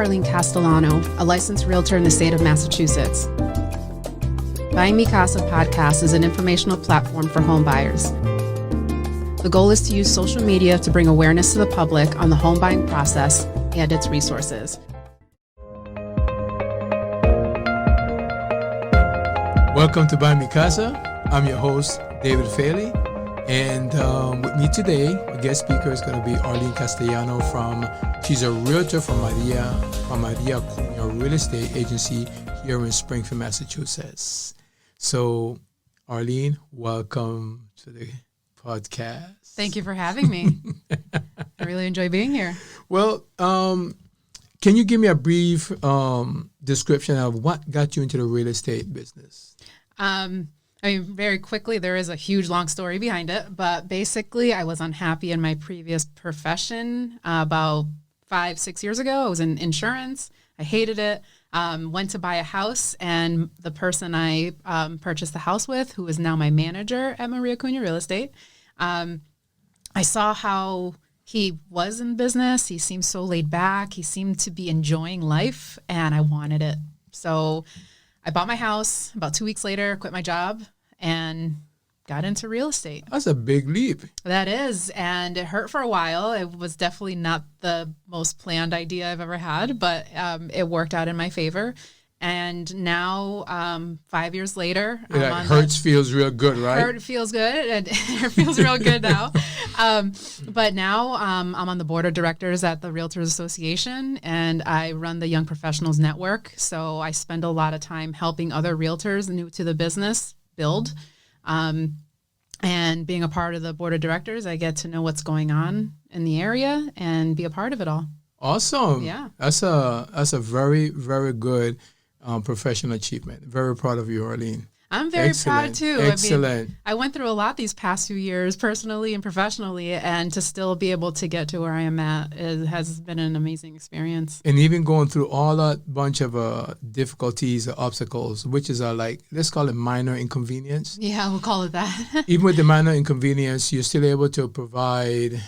Arlene Castellano, a licensed realtor in the state of Massachusetts. Buying Me Casa podcast is an informational platform for home buyers. The goal is to use social media to bring awareness to the public on the home buying process and its resources. Welcome to Buy Me Casa. I'm your host, David Failey. And with me today, a guest speaker is going to be Arlene Castellano she's a realtor from Maria Cunha Real Estate Agency here in Springfield, Massachusetts. So, Arlene, welcome to the podcast. Thank you for having me. I really enjoy being here. Well, can you give me a brief description of what got you into the real estate business? Very quickly, there is a huge, long story behind it, but basically I was unhappy in my previous profession about 5-6 years ago. I was in insurance. I hated it. Went to buy a house, and the person I purchased the house with, who is now my manager at Maria Cunha Real Estate, I saw how he was in business. He seemed so laid back. He seemed to be enjoying life, and I wanted it. So I bought my house. About 2 weeks later, quit my job and got into real estate. That's a big leap. That is. And it hurt for a while. It was definitely not the most planned idea I've ever had, but it worked out in my favor. And now, 5 years later, feels real good, right? Hurt feels good. And it feels real good now. But now I'm on the board of directors at the Realtors Association, and I run the Young Professionals Network. So I spend a lot of time helping other realtors new to the business build. And being a part of the board of directors, I get to know what's going on in the area and be a part of it all. Awesome. Yeah. That's a very, very good professional achievement. Very proud of you, Arlene. I'm very proud too. Excellent. I went through a lot these past few years, personally and professionally, and to still be able to get to where I am at has been an amazing experience. And even going through all that bunch of difficulties or obstacles, which is let's call it minor inconvenience. Yeah, we'll call it that. Even with the minor inconvenience, you're still able to provide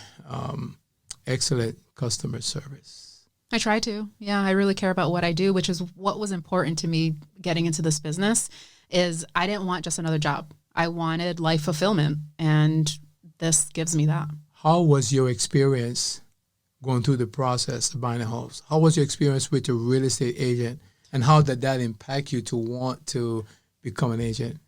excellent customer service. I try to. Yeah, I really care about what I do, which is what was important to me getting into this business. Is I didn't want just another job. I wanted life fulfillment, and this gives me that. How was your experience going through the process of buying a house? How was your experience with your real estate agent, and how did that impact you to want to become an agent?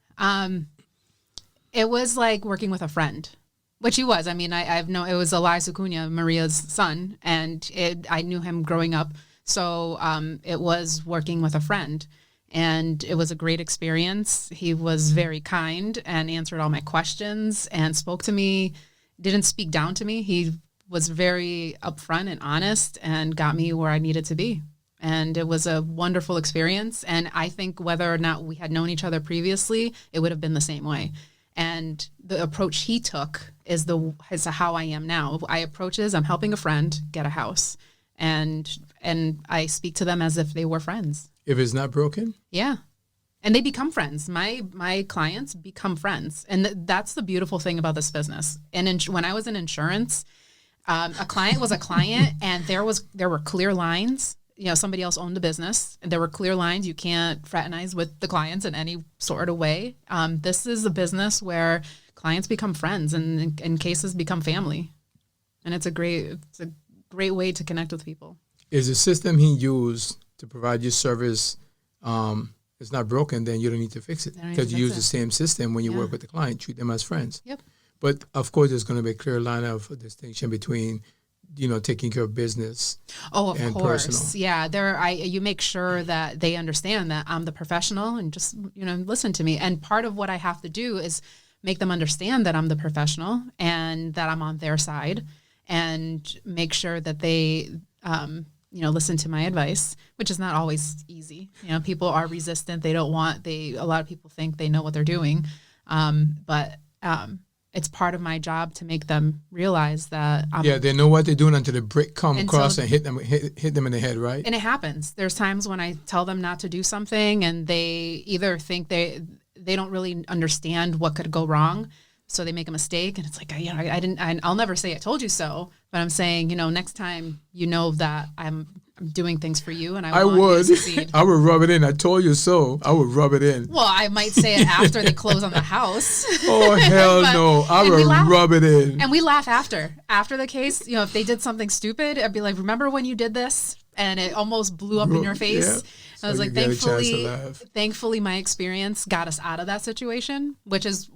It was like working with a friend, which he was. I mean, it was Elias Cunha, Maria's son, and I knew him growing up. So it was working with a friend. And it was a great experience. He was very kind and answered all my questions and spoke to me, didn't speak down to me. He was very upfront and honest and got me where I needed to be. And it was a wonderful experience. And I think whether or not we had known each other previously, it would have been the same way. And the approach he took is how I am now. I approach is I'm helping a friend get a house. And I speak to them as if they were friends. If it's not broken? Yeah. And they become friends. My clients become friends. And that's the beautiful thing about this business. And when I was in insurance, a client was a client, and there were clear lines. You know, somebody else owned the business, and there were clear lines. You can't fraternize with the clients in any sort of way. This is a business where clients become friends, and in cases become family. And it's a great way to connect with people. Is the system he used to provide you service is not broken, then you don't need to fix it because you use the same system when you work with the client. Treat them as friends. Yep. But of course, there's going to be a clear line of distinction between, taking care of business. Oh, of course. Personal. Yeah. You make sure that they understand that I'm the professional and just listen to me. And part of what I have to do is make them understand that I'm the professional and that I'm on their side, and make sure that they listen to my advice, which is not always easy. People are resistant. They don't want, a lot of people think they know what they're doing. But it's part of my job to make them realize that. They know what they're doing until the brick come across and hit them in the head, right? And it happens. There's times when I tell them not to do something, and they either think they don't really understand what could go wrong. So they make a mistake, and it's like, I'll never say I told you so, but I'm saying, next time, that I'm doing things for you, and I I want you to would. succeed. I would rub it in. I told you so. I would rub it in. Well, I might say it after they close on the house. Oh, hell But- no. I and we would laugh. rub it in. And we laugh after the case. You know, if they did something stupid, I'd be like, "Remember when you did this?" And it almost blew up in your face. Yeah. I was So like, you get a chance to laugh. thankfully, my experience got us out of that situation, which is,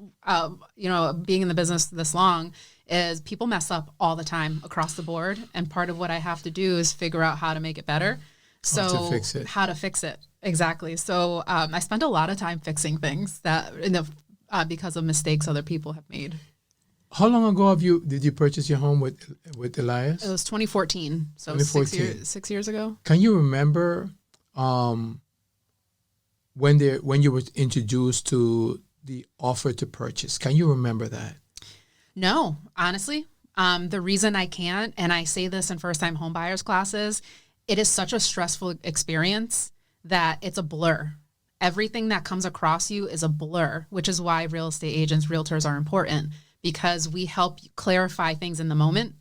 being in the business this long, is people mess up all the time across the board. And part of what I have to do is figure out how to make it better. So how to fix it. Exactly. So I spend a lot of time fixing things that, because of mistakes other people have made. How long ago did you purchase your home with Elias? It was 2014. So 2014. 6 years ago. Can you remember when you were introduced to the offer to purchase? Can you remember that? No, honestly. The reason I can't, and I say this in first-time home buyers classes, it is such a stressful experience that it's a blur. Everything that comes across you is a blur, which is why real estate agents, realtors are important, because we help clarify things in the moment.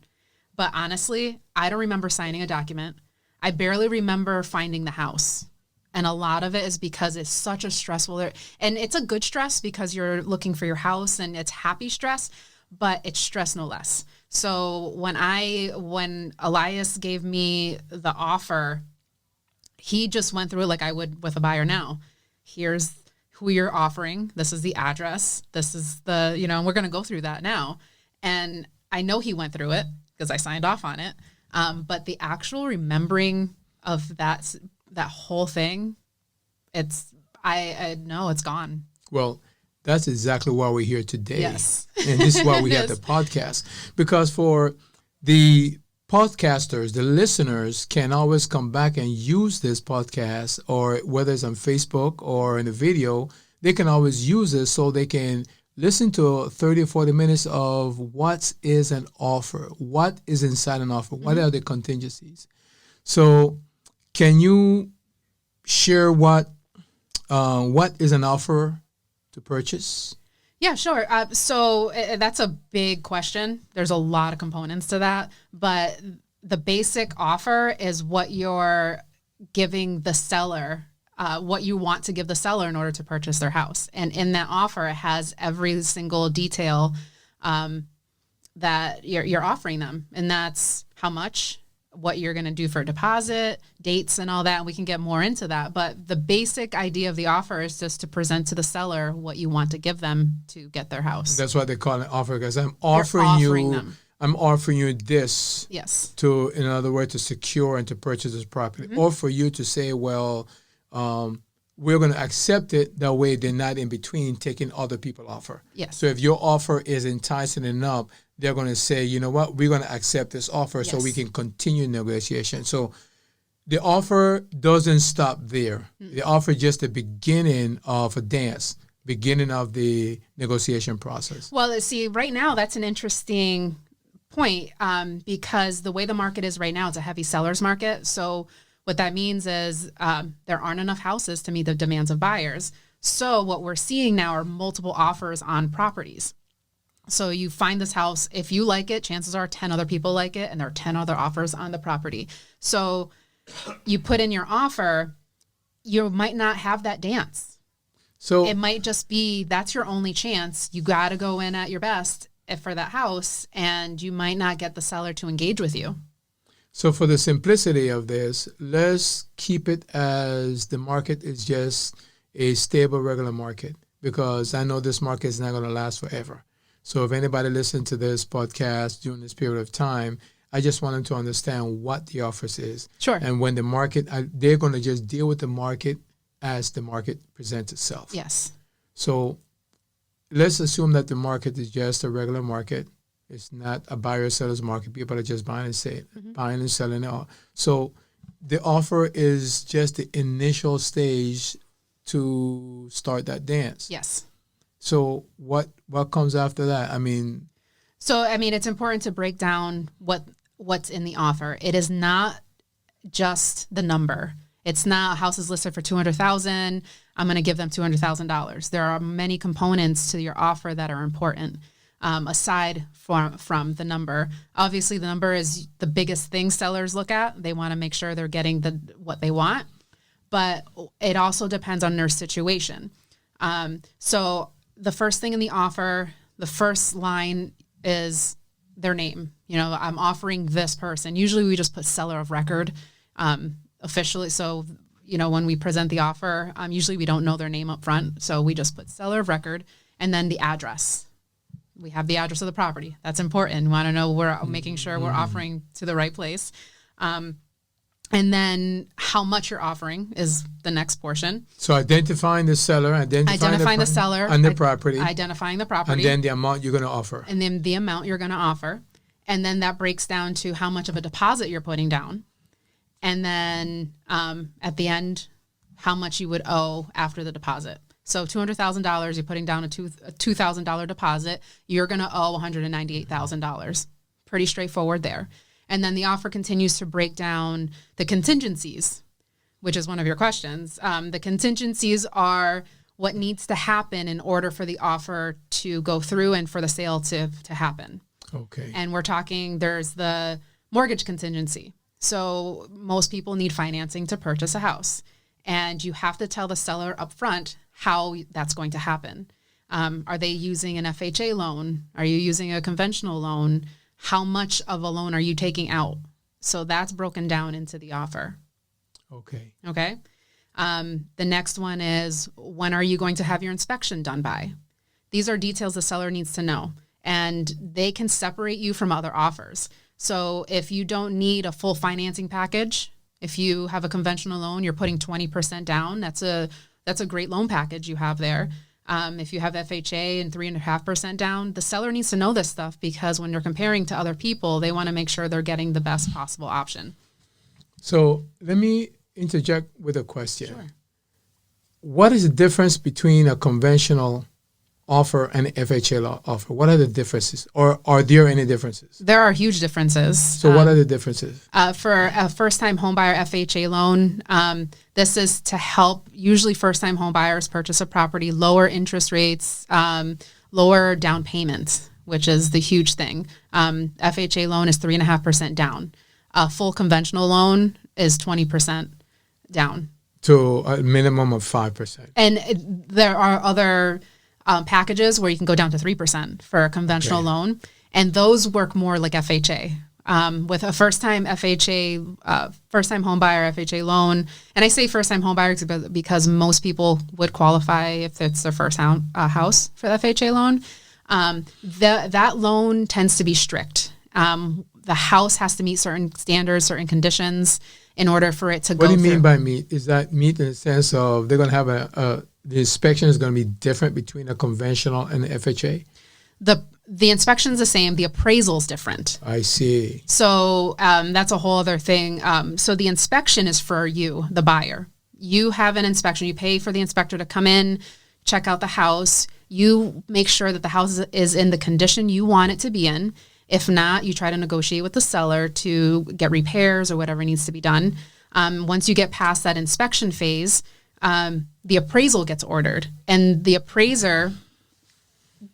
But honestly, I don't remember signing a document. I barely remember finding the house. And a lot of it is because it's such a stressful, and it's a good stress because you're looking for your house and it's happy stress, but it's stress no less. So when Elias gave me the offer, he just went through it like I would with a buyer now. Here's who you're offering. This is the address. This is we're going to go through that now. And I know he went through it because I signed off on it. But the actual remembering of that whole thing, I know it's gone. Well, that's exactly why we're here today. Yes. And this is why we have the podcast. Because for the podcasters, the listeners can always come back and use this podcast, or whether it's on Facebook or in a video, they can always use it so they can listen to 30 or 40 minutes of what is an offer, what is inside an offer, what are the contingencies. So can you share what is an offer to purchase? Yeah, sure. So that's a big question. There's a lot of components to that, but the basic offer is what you're giving the seller, what you want to give the seller in order to purchase their house. And in that offer, it has every single detail that you're offering them. And that's how much, what you're going to do for a deposit, dates and all that. And we can get more into that. But the basic idea of the offer is just to present to the seller what you want to give them to get their house. That's why they call it offer, because I'm offering you this. Yes. In other words, to secure and to purchase this property. Or for you to say, well, we're going to accept it. That way they're not in between taking other people's offer. Yes. So if your offer is enticing enough, they're going to say, you know what, we're going to accept this offer so we can continue negotiation. So the offer doesn't stop there. The offer is just the beginning of a dance, beginning of the negotiation process. Well, see, right now, that's an interesting point because the way the market is right now, it's a heavy seller's market. So what that means is there aren't enough houses to meet the demands of buyers. So what we're seeing now are multiple offers on properties. So you find this house, if you like it, chances are 10 other people like it, and there are 10 other offers on the property. So you put in your offer, you might not have that dance. So it might just be, that's your only chance. You got to go in at your best for that house, and you might not get the seller to engage with you. So for the simplicity of this, let's keep it as the market is just a stable, regular market, because I know this market is not going to last forever. So if anybody listens to this podcast during this period of time, I just want them to understand what the offers is. Sure. And when the market, they're going to just deal with the market as the market presents itself. Yes. So let's assume that the market is just a regular market. It's not a buyer-seller's market. People are just buying and selling it all. So the offer is just the initial stage to start that dance. Yes. So what comes after that? It's important to break down what's in the offer. It is not just the number. It's not a house is listed for $200,000. I'm going to give them $200,000. There are many components to your offer that are important. aside from the number. Obviously, the number is the biggest thing sellers look at. They want to make sure they're getting what they want, but it also depends on their situation. So the first thing in the offer, the first line is their name. I'm offering this person. Usually we just put seller of record officially. So, when we present the offer, usually we don't know their name up front. So we just put seller of record and then the address. We have the address of the property. That's important. We want to know we're making sure we're offering to the right place. And then how much you're offering is the next portion. So identifying the seller, identifying the seller and the property, identifying the property, and then the amount you're going to offer. And then the amount you're going to offer. And then that breaks down to how much of a deposit you're putting down. And then at the end, how much you would owe after the deposit. So $200,000, you're putting down a $2,000 deposit. You're going to owe $198,000. Pretty straightforward there. And then the offer continues to break down the contingencies, which is one of your questions. The contingencies are what needs to happen in order for the offer to go through and for the sale to happen. Okay. And we're talking, there's the mortgage contingency. So most people need financing to purchase a house. And you have to tell the seller up front how that's going to happen. Are they using an FHA loan? Are you using a conventional loan? How much of a loan are you taking out? So that's broken down into the offer. Okay. Okay. The next one is, when are you going to have your inspection done by? These are details the seller needs to know, and they can separate you from other offers. So if you don't need a full financing package, if you have a conventional loan, you're putting 20% down. That's a great loan package you have there. If you have FHA and 3.5% down, the seller needs to know this stuff, because when they're comparing to other people, they want to make sure they're getting the best possible option. So let me interject with a question. Sure. What is the difference between a conventional offer and an FHA offer? What are the differences, or are there any differences? There are huge differences. So what are the differences? For a first-time homebuyer FHA loan, this is to help usually first-time homebuyers purchase a property, lower interest rates, lower down payments, which is the huge thing. FHA loan is 3.5% down. A full conventional loan is 20% down. To a minimum of 5%. And there are other packages where you can go down to 3% for a conventional loan, and those work more like FHA. With a first-time FHA, first-time homebuyer FHA loan, and I say first-time homebuyer because most people would qualify if it's their first house for the FHA loan. That loan tends to be strict. The house has to meet certain standards, certain conditions in order for it to go through. What do you mean by meet? Is that meet in the sense of they're going to have the inspection is going to be different between a conventional and an FHA? The inspection's the same. The appraisal's different. I see. So that's a whole other thing. So the inspection is for you, the buyer. You have an inspection. You pay for the inspector to come in, check out the house. You make sure that the house is in the condition you want it to be in. If not, you try to negotiate with the seller to get repairs or whatever needs to be done. Once you get past that inspection phase, the appraisal gets ordered, and the appraiser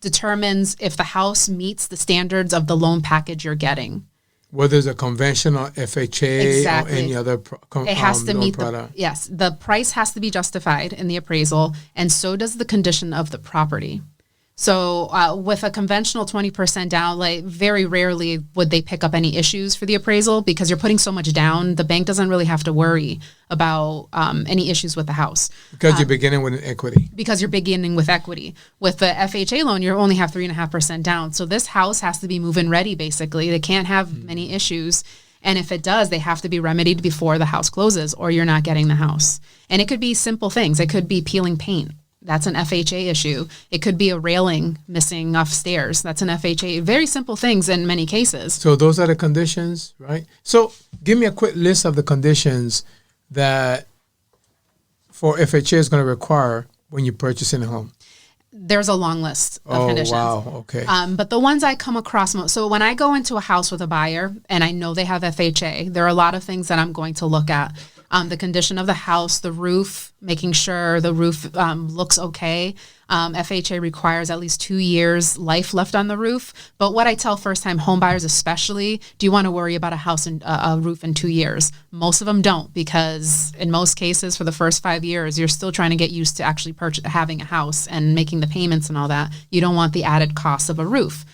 determines if the house meets the standards of the loan package you're getting. Whether it's a conventional FHA or any other it has to meet product. The price has to be justified in the appraisal, and so does the condition of the property. So with a conventional 20% down, like very rarely would they pick up any issues for the appraisal, because you're putting so much down. The bank doesn't really have to worry about any issues with the house. Because you're beginning with an equity. Because you're beginning with equity. With the FHA loan, you only have 3.5% down. So this house has to be move-in ready, basically. They can't have many issues. And if it does, they have to be remedied before the house closes, or you're not getting the house. And it could be simple things. It could be peeling paint. That's an FHA issue. It could be a railing missing off stairs. That's an FHA. Very simple things in many cases. So those are the conditions, right? So give me a quick list of the conditions that for FHA is going to require when you're purchasing a home. There's a long list of conditions. Oh, wow. Okay. But the ones I come across most, so when I go into a house with a buyer and I know they have FHA, there are a lot of things that I'm going to look at. the condition of the house, the roof, making sure the roof looks okay. FHA requires at least 2 years life left on the roof. But what I tell first-time home buyers especially, do you want to worry about a house and a roof in 2 years? Most of them don't, because in most cases for the first 5 years, you're still trying to get used to actually having a house and making the payments and all that. You don't want the added cost of a roof.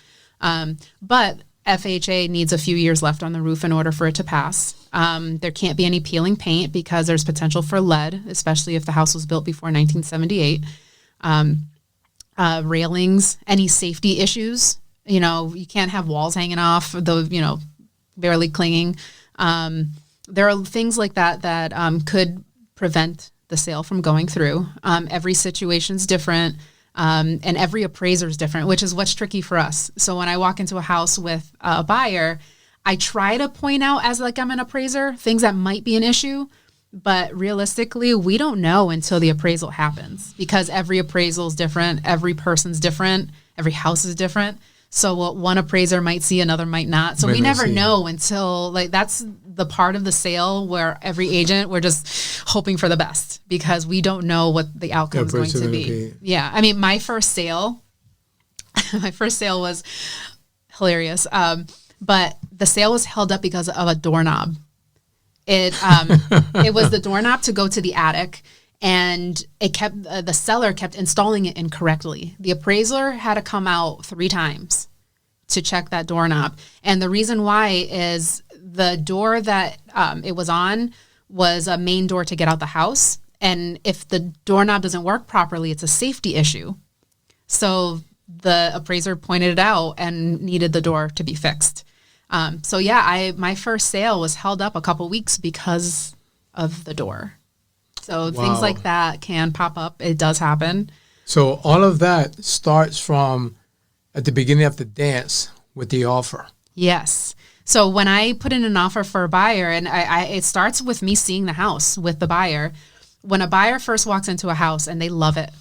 But FHA needs a few years left on the roof in order for it to pass. There can't be any peeling paint because there's potential for lead, especially if the house was built before 1978. Railings, any safety issues, you can't have walls hanging off, barely clinging. There are things like that could prevent the sale from going through. Every situation's different. And every appraiser is different, which is what's tricky for us. So when I walk into a house with a buyer, I try to point out as like I'm an appraiser, things that might be an issue. But realistically, we don't know until the appraisal happens, because every appraisal is different. Every person's different. Every house is different. So what one appraiser might see, another might not. So we never know until, that's the part of the sale where every agent, we're just hoping for the best, because we don't know what the outcome is going to be. Yeah. I mean, my first sale was hilarious. But the sale was held up because of a doorknob. It was the doorknob to go to the attic, and the seller kept installing it incorrectly. The appraiser had to come out 3 times to check that doorknob. And the reason why is the door that it was on was a main door to get out the house. And if the doorknob doesn't work properly, it's a safety issue. So the appraiser pointed it out and needed the door to be fixed. My first sale was held up a couple weeks because of the door. So things like that can pop up. It does happen. So all of that starts from at the beginning of the dance with the offer. Yes. So when I put in an offer for a buyer, and it starts with me seeing the house with the buyer. When a buyer first walks into a house and they love it,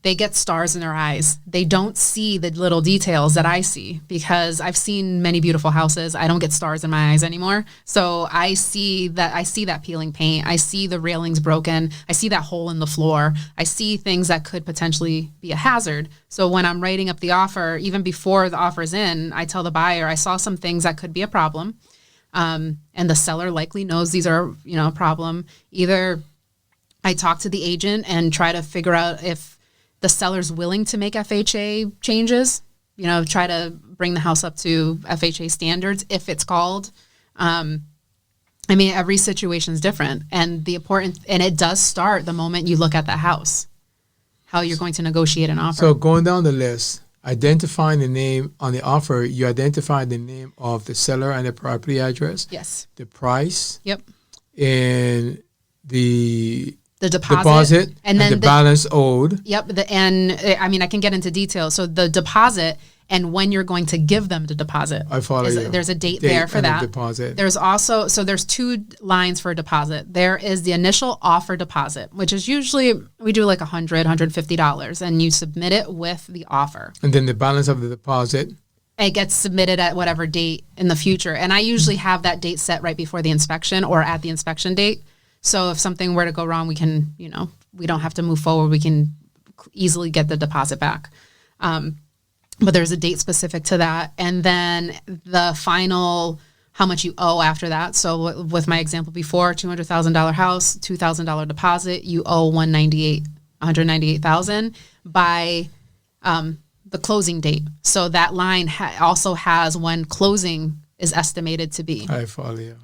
they get stars in their eyes. They don't see the little details that I see, because I've seen many beautiful houses. I don't get stars in my eyes anymore. So I see that peeling paint. I see the railings broken. I see that hole in the floor. I see things that could potentially be a hazard. So when I'm writing up the offer, even before the offer's in, I tell the buyer, I saw some things that could be a problem. And the seller likely knows these are, a problem. Either I talk to the agent and try to figure out if the seller's willing to make FHA changes, try to bring the house up to FHA standards if it's called. Every situation is different, and it does start the moment you look at the house, how you're going to negotiate an offer. So going down the list, identifying the name on the offer, you identify the name of the seller and the property address. Yes. The price. Yep. And the deposit and then the balance owed. Yep. I can get into details. So the deposit and when you're going to give them the deposit. I follow you. There's a date there for that. Deposit. There's also, there's 2 lines for a deposit. There is the initial offer deposit, which is usually, we do like $100, $150, and you submit it with the offer. And then the balance of the deposit. It gets submitted at whatever date in the future. And I usually have that date set right before the inspection or at the inspection date. So if something were to go wrong, we can, we don't have to move forward. We can easily get the deposit back. But there's a date specific to that. And then the final, how much you owe after that. So with my example before, $200,000 house, $2,000 deposit, you owe $198,000 by the closing date. So that line also has when closing is estimated to be. I follow you.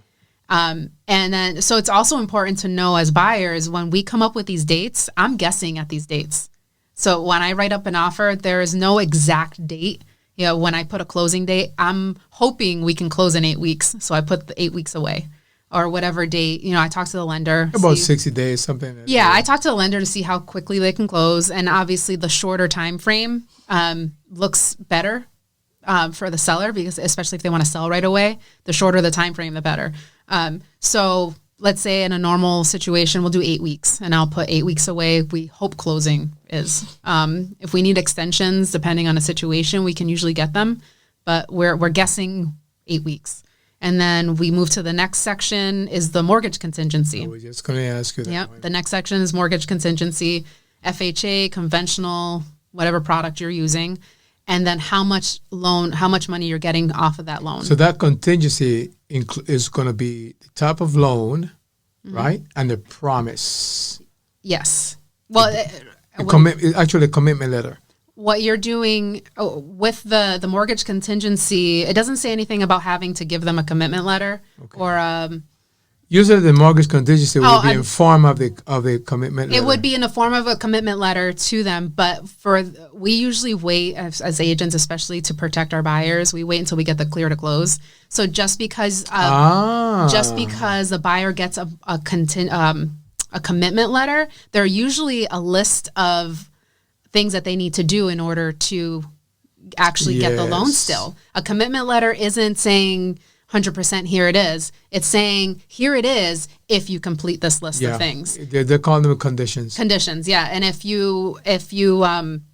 And then, so it's also important to know as buyers, when we come up with these dates, I'm guessing at these dates. So when I write up an offer, there is no exact date. When I put a closing date, I'm hoping we can close in 8 weeks. So I put the 8 weeks away or whatever date, I talk to the lender. About 60 days, something. I talk to the lender to see how quickly they can close. And obviously the shorter time frame looks better for the seller, because especially if they want to sell right away, the shorter the time frame, the better. So let's say in a normal situation, we'll do 8 weeks, and I'll put 8 weeks away. We hope closing is. If we need extensions, depending on a situation, we can usually get them, but we're guessing 8 weeks. And then we move to the next section is the mortgage contingency. I was just going to ask you that. Yep. The next section is mortgage contingency, FHA, conventional, whatever product you're using. And then how much money you're getting off of that loan. So that contingency is going to be the type of loan, right? And the promise. Yes. Well, actually a commitment letter. What you're doing with the mortgage contingency, it doesn't say anything about having to give them a commitment letter or usually the mortgage contingency will be in form of the commitment letter. It would be in the form of a commitment letter to them, but we usually wait as agents, especially to protect our buyers. We wait until we get the clear to close. So just because the buyer gets a commitment letter, there are usually a list of things that they need to do in order to actually get the loan still. A commitment letter isn't saying 100% here it is. It's saying here it is if you complete this list of things. They're calling them conditions. Conditions, yeah. And if you and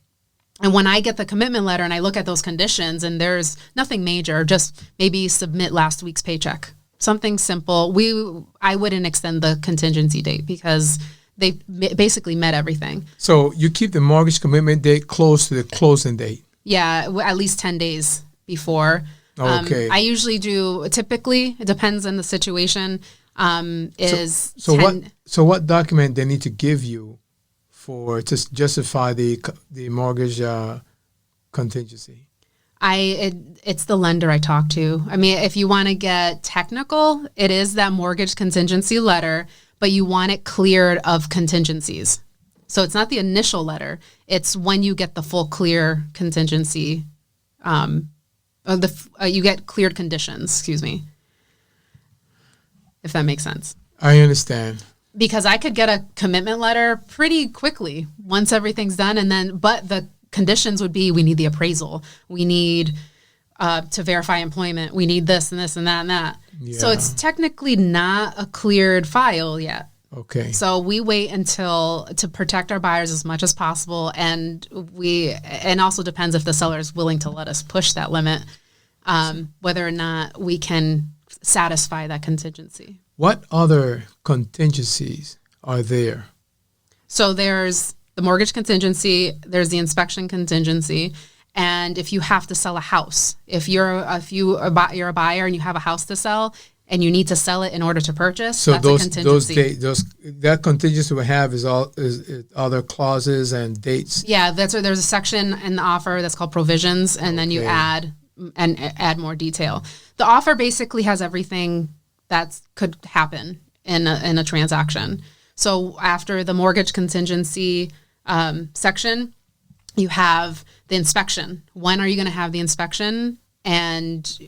when I get the commitment letter and I look at those conditions and there's nothing major, just maybe submit last week's paycheck. Something simple. I wouldn't extend the contingency date because they basically met everything. So you keep the mortgage commitment date close to the closing date? Yeah, at least 10 days before. Okay. I usually do, typically, it depends on the situation, So what document they need to give you to justify the mortgage contingency? It's the lender I talk to. I mean, if you want to get technical, it is that mortgage contingency letter, but you want it cleared of contingencies. So it's not the initial letter. It's when you get the full clear contingency, you get cleared conditions, excuse me, if that makes sense. I understand. Because I could get a commitment letter pretty quickly once everything's done, but the conditions would be, we need the appraisal, we need to verify employment, we need this and this and that and that. Yeah. So it's technically not a cleared file yet. Okay. So we wait to protect our buyers as much as possible, and also depends if the seller is willing to let us push that limit, whether or not we can satisfy that contingency. What other contingencies are there? So there's the mortgage contingency, there's the inspection contingency, and if you have to sell a house, if you're a buyer and you have a house to sell and you need to sell it in order to purchase, so that's a contingency. That contingency we have is other clauses and dates. Yeah, there's a section in the offer that's called provisions, and then you add more detail. The offer basically has everything that could happen in a transaction. So after the mortgage contingency section, you have the inspection. When are you going to have the inspection? And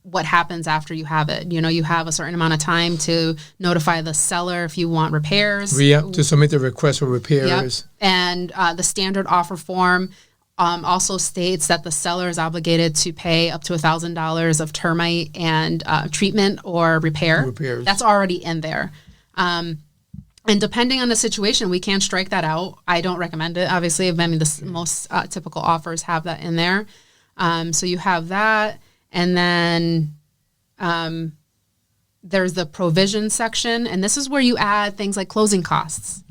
what happens after you have it? You have a certain amount of time to notify the seller if you want repairs. To submit a request for repairs. Yep. And the standard offer form also states that the seller is obligated to pay up to $1,000 of termite and treatment or repairs. That's already in there. And depending on the situation, we can strike that out. I don't recommend it, obviously. Most typical offers have that in there. So you have that. And then there's the provision section. And this is where you add things like closing costs.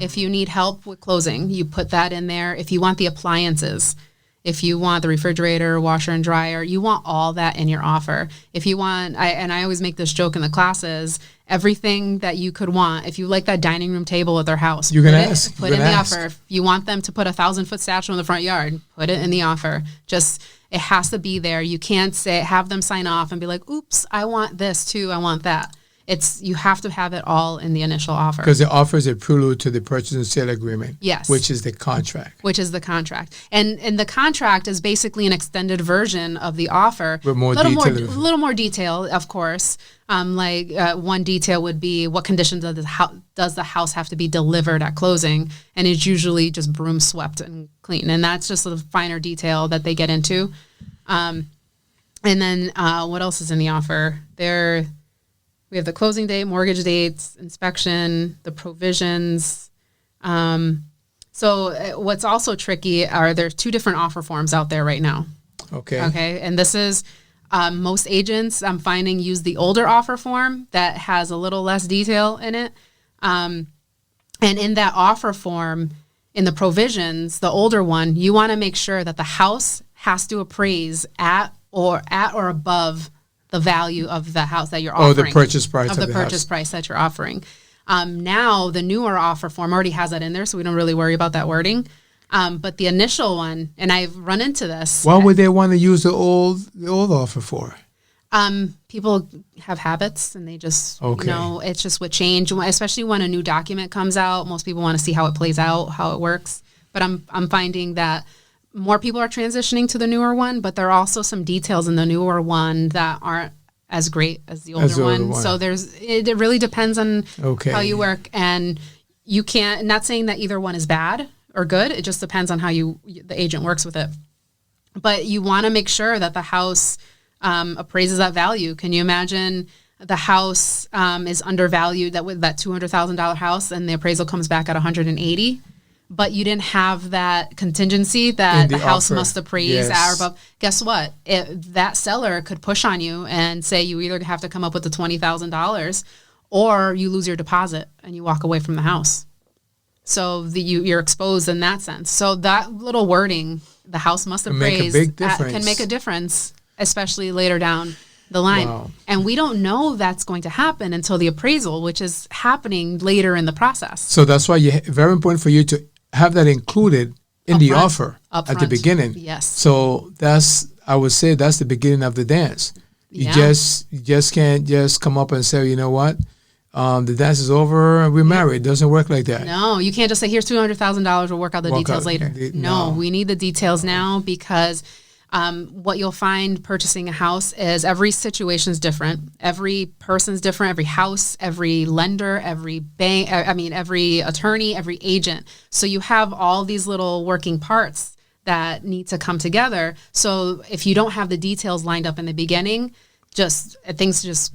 If you need help with closing, you put that in there. If you want the appliances, if you want the refrigerator, washer and dryer, you want all that in your offer. If you want, I always make this joke in the classes, everything that you could want. If you like that dining room table at their house, put it in the offer. If you want them to put a 1,000-foot statue in the front yard, put it in the offer. It has to be there. You can't have them sign off and be like, oops, I want this too, I want that. You have to have it all in the initial offer. Because the offer is a prelude to the purchase and sale agreement. Yes. Which is the contract. And the contract is basically an extended version of the offer. With more detail. A little more detail, of course. One detail would be, what condition does the house have to be delivered at closing? And it's usually just broom swept and clean. And that's just a finer detail that they get into. And then what else is in the offer? We have the closing date, mortgage dates, inspection, the provisions. So what's also tricky there's two different offer forms out there right now. Okay. And this is Most agents I'm finding use the older offer form that has a little less detail in it. And in that offer form, in the provisions, the older one, you want to make sure that the house has to appraise at or above the value of the house that you're offering. Or the purchase price of the purchase price that you're offering. Now, the newer offer form already has that in there, so we don't really worry about that wording. But the initial one, and I've run into this. What would they want to use the old offer for? People have habits, and they just, it's just what change, especially when a new document comes out. Most people want to see how it plays out, how it works. But I'm finding that more people are transitioning to the newer one, but there are also some details in the newer one that aren't as great as the older one. So it really depends on how you work, and you can't. Not saying that either one is bad or good. It just depends on how the agent works with it. But you want to make sure that the house appraises that value. Can you imagine the house is undervalued, that with that $200,000 house, and the appraisal comes back at 180? But you didn't have that contingency that the house must appraise at or above. Guess what? That seller could push on you and say you either have to come up with the $20,000 or you lose your deposit and you walk away from the house. So you're exposed in that sense. So that little wording, the house must appraise, can make a difference, especially later down the line. Wow. And we don't know that's going to happen until the appraisal, which is happening later in the process. So that's why very important for you to have that included in the offer at the beginning. Yes. So I would say that's the beginning of the dance. You just can't just come up and say, you know what, the dance is over, we're married. It doesn't work like that. No, you can't just say, here's $200,000, we'll work out the details later. No, we need the details now, because what you'll find purchasing a house is every situation is different. Every person's different. Every house, every lender, every bank, every attorney, every agent. So you have all these little working parts that need to come together. So if you don't have the details lined up in the beginning, things just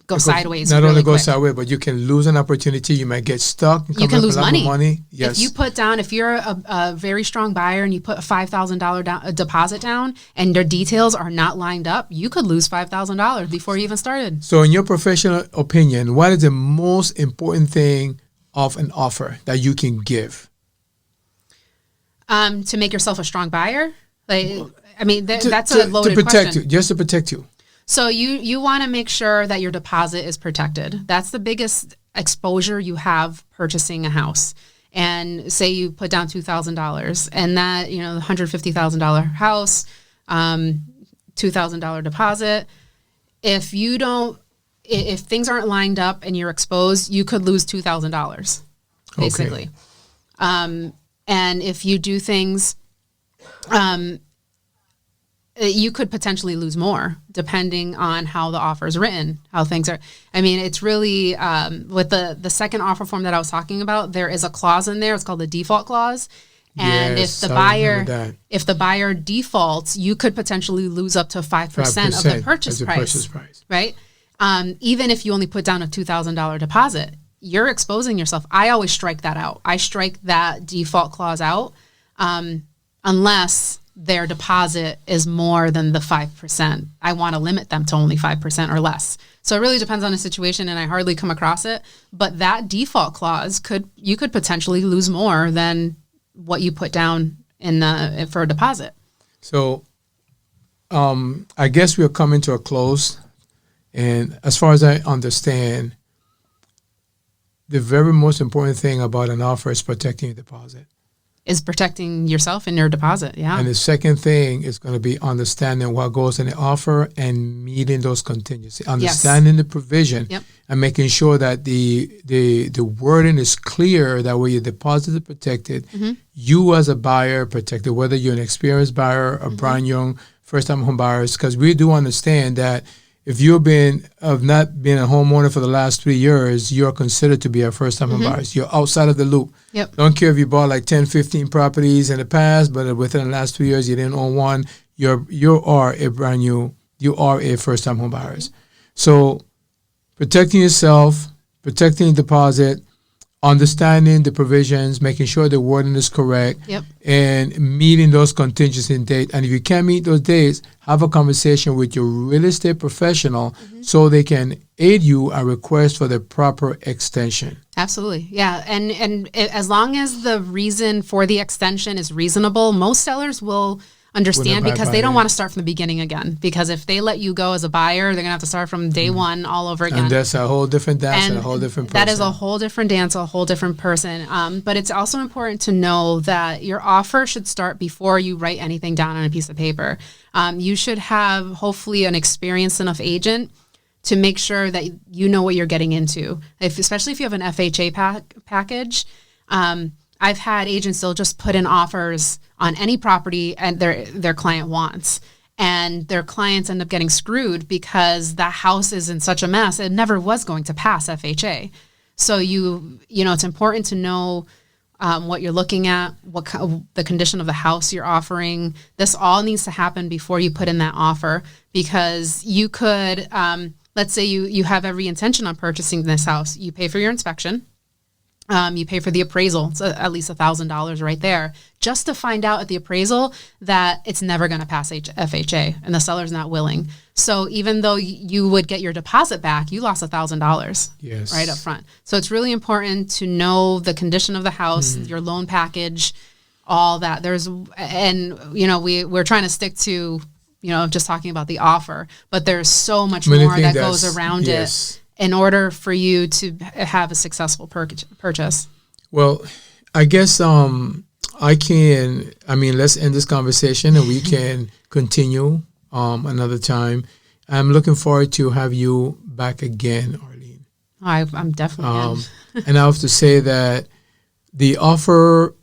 go sideways. Not really only go quick. sideways, but you can lose an opportunity. You might get stuck. You can lose money. Yes. If you're a very strong buyer and you put a $5,000 deposit down and their details are not lined up, you could lose $5,000 before you even started. So in your professional opinion, what is the most important thing of an offer that you can give? To make yourself a strong buyer? That's a loaded to protect question. you, just to protect you. So you want to make sure that your deposit is protected. That's the biggest exposure you have purchasing a house. And say you put down $2,000 and that, the $150,000 house, $2,000 deposit. If things aren't lined up and you're exposed, you could lose $2,000 basically. Okay. And if you do things, you could potentially lose more depending on how the offer is written, how things are. It's really, with the second offer form that I was talking about, there is a clause in there. It's called the default clause. And if the buyer defaults, you could potentially lose up to 5% of the purchase price. Right? Even if you only put down a $2,000 deposit, you're exposing yourself. I always strike that out. I strike that default clause out, unless their deposit is more than the 5%. I want to limit them to only 5% or less. So it really depends on the situation, and I hardly come across it. But that default clause you could potentially lose more than what you put down for a deposit. So I guess we're coming to a close. And as far as I understand, the very most important thing about an offer is protecting your deposit. Is protecting yourself and your deposit, yeah. And the second thing is going to be understanding what goes in the offer and meeting those contingencies, understanding the provision, and making sure that the wording is clear. That way your deposit is protected. Mm-hmm. You as a buyer protected, whether you're an experienced buyer or brand young first-time home buyers, because we do understand that if you've not been a homeowner for the last 3 years, you're considered to be a first-time home buyer. You're outside of the loop. Yep. Don't care if you bought like 10, 15 properties in the past, but within the last 2 years you didn't own one. You are a first-time home buyer. So protecting yourself, protecting the deposit, understanding the provisions, making sure the wording is correct, Yep. and meeting those contingency dates. And if you can't meet those dates, have a conversation with your real estate professional so they can aid you and request for the proper extension. Absolutely. Yeah. And as long as the reason for the extension is reasonable, most sellers will understand because they don't want to start from the beginning again. Because if they let you go as a buyer, they're going to have to start from day one all over again. And that's a whole different dance and a whole different person. That is a whole different dance, a whole different person. But it's also important to know that your offer should start before you write anything down on a piece of paper. You should have hopefully an experienced enough agent to make sure that you know what you're getting into. Especially if you have an FHA package. I've had agents, they'll just put in offers on any property and their client wants. And their clients end up getting screwed because that house is in such a mess. It never was going to pass FHA. So it's important to know what you're looking at, the condition of the house you're offering. This all needs to happen before you put in that offer, because you could, let's say you have every intention on purchasing this house. You pay for your inspection. You pay for the appraisal. It's at least $1,000 right there, just to find out at the appraisal that it's never going to pass FHA and the seller's not willing. So even though you would get your deposit back, you lost $1,000 right up front. So it's really important to know the condition of the house, your loan package, all that. We're trying to stick to, just talking about the offer, but there's so much more that goes around it in order for you to have a successful purchase. Well, I guess let's end this conversation and we can continue another time. I'm looking forward to have you back again, Arlene. I'm definitely and I have to say that the offer,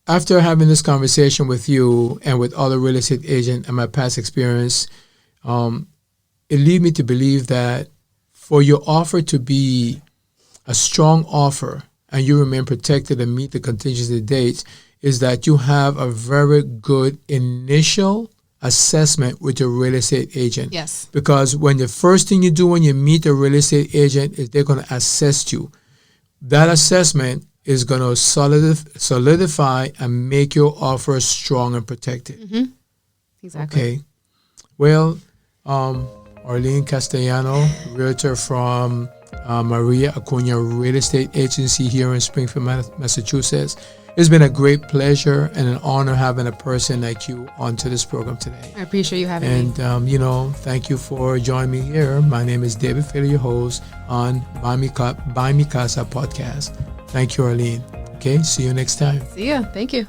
after having this conversation with you and with other real estate agents and my past experience, it leads me to believe that for your offer to be a strong offer and you remain protected and meet the contingency dates, is that you have a very good initial assessment with your real estate agent. Yes. Because when the first thing you do when you meet a real estate agent is they're going to assess you. That assessment is going to solidify and make your offer strong and protected. Mm-hmm. Exactly. Okay. Well, Arlene Castellano, realtor from Maria Acuna Real Estate Agency here in Springfield, Massachusetts. It's been a great pleasure and an honor having a person like you onto this program today. I appreciate you having me. And, thank you for joining me here. My name is David Failey, your host on Buy Me Casa podcast. Thank you, Arlene. Okay, see you next time. See ya. Thank you.